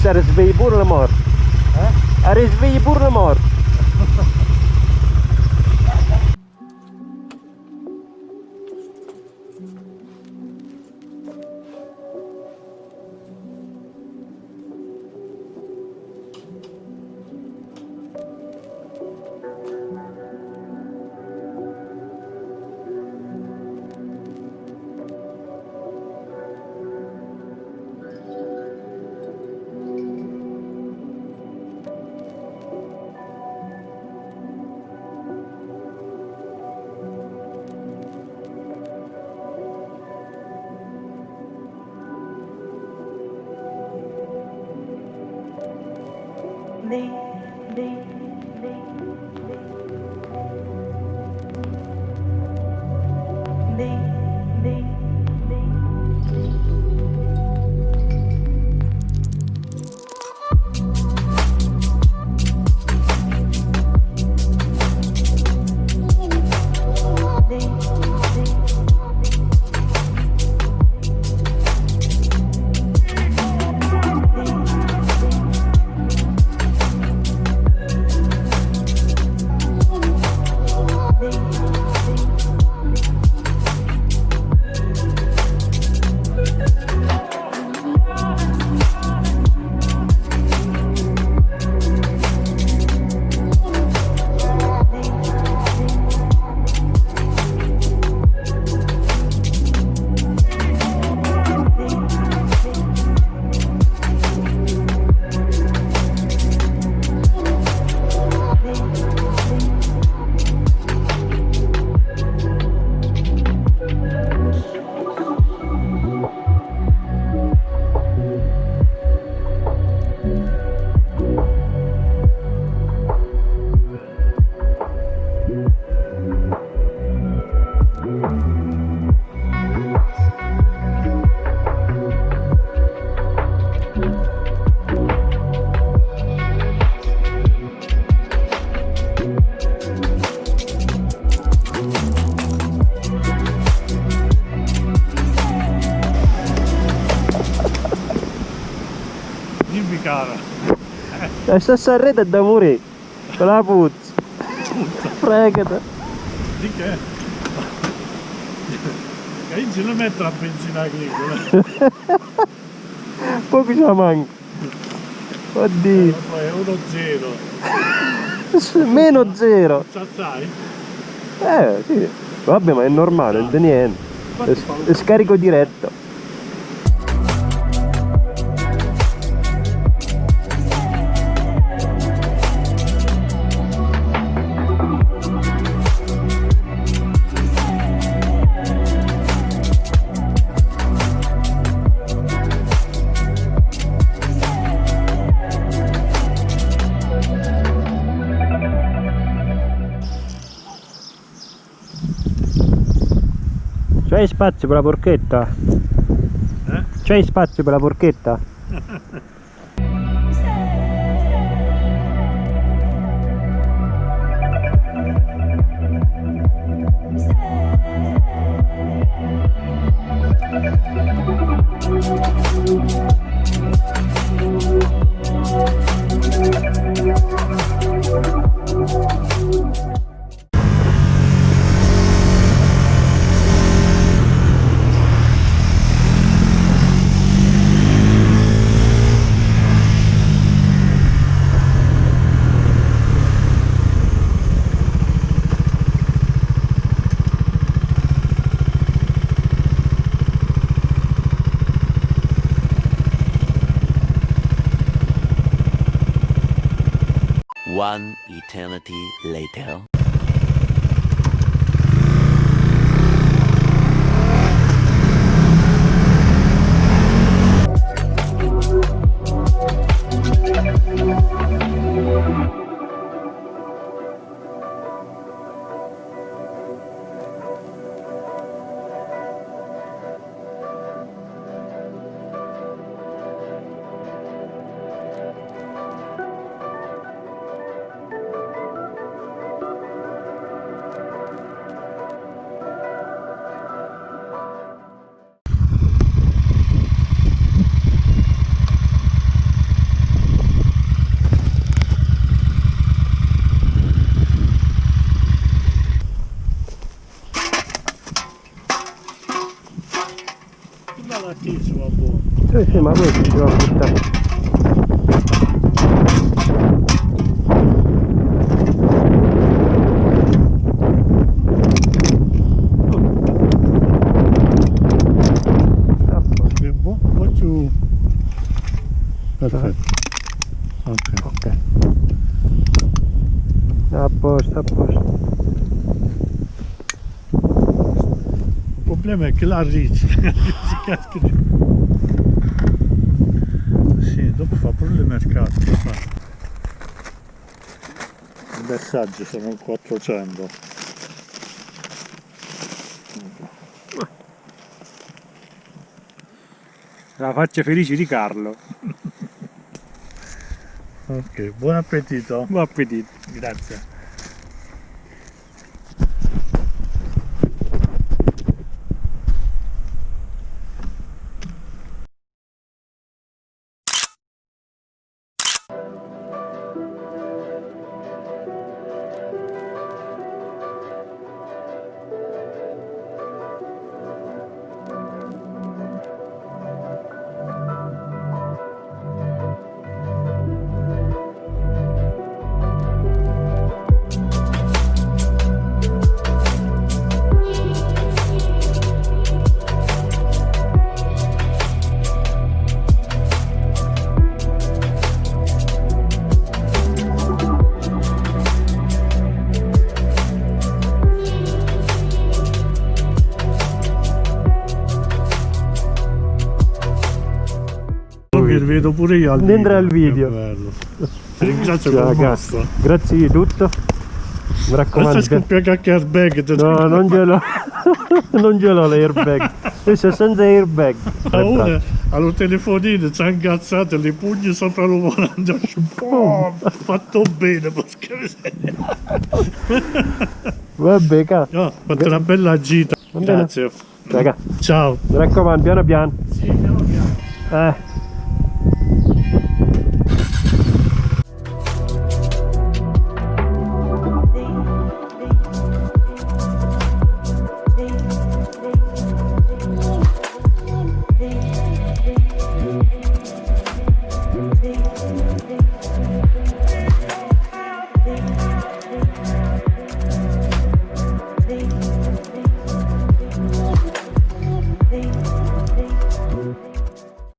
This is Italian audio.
Adesso risvegli pure la morte. Risvegli pure la morte. La stessa rete è da morire, con la puzza. Fregata. Di che? Che io non metto la benzina agricola. Poco ci manca. Oddio. È 1-0. Meno 0. Sai? Sì. Vabbè, ma è normale, non è niente. È scarico diretto. C'hai spazio per la porchetta? C'hai spazio per la porchetta? One eternity later. Guarda qui ci va buono. Sì, ma questo ci va a buttare. Un po' più. Perfetto. Ok. A posto, a posto. Il problema è che la riccia si casca giù. Sì, dopo fa pure le mercate. I messaggi sono 400. La faccia felice di Carlo. Ok, buon appetito. Buon appetito. Grazie. Vedo pure io al Dentro al video. video. Che bello. Ti ringrazio Ciao, per il ragazzi. mostro. Grazie di tutto. Mi Questa raccomando. scoppia cacca airbag. No, non ce l'ho. Non ce l'ho l'airbag. Questo è senza airbag. Una allo telefonino ci ha incazzato le pugni sopra lo volante. Fatto bene, porca miseria. Vabbè, No, ho fatto una bella gita. Va bene. Grazie. Raga, Ciao. mi raccomando, piano piano. Sì, piano piano.